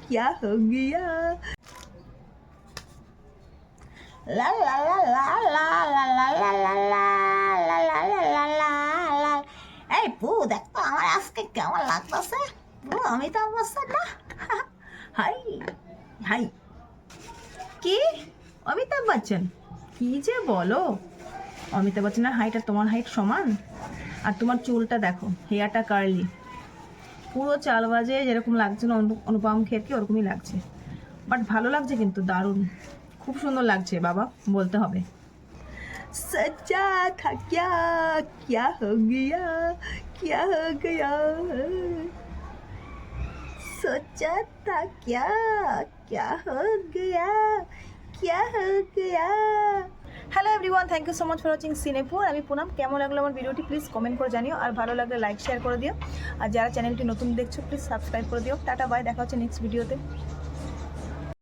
क्या हो गया ला ला ला ला ला ला ला ला ला ला ला ला ला ला ला লা এই পু দেখ তো আমার আজকে কেমন লাগতেছে পুরো অমিতাভ বচ্চন না হাই হাই কি অমিতাভ বচ্চন কি যে বলো অমিতাভ বচ্চনের হাইট আর তোমার হাইট সমান আর তোমার চুলটা দেখো হেয়ারটা কার্লি পুরো চালবাজে যেরকম লাগছে না অনুপম খেরকে ওরকমই লাগছে বাট ভালো লাগছে কিন্তু দারুণ খুব সুন্দর লাগছে বাবা বলতে হবে सच्चा था क्या क्या हो गया सोचा था क्या क्या हो गया hello everyone thank you so much for watching সিনেপুর আমি পুনাম কেমন লাগলো আমার ভিডিওটি প্লিজ কমেন্ট করে জানিও আর ভালো লাগলে লাইক শেয়ার করে দিও আর যারা চ্যানেলটি নতুন দেখছো প্লিজ সাবস্ক্রাইব করে দিও টাটা বাই দেখা হচ্ছে নেক্সট ভিডিওতে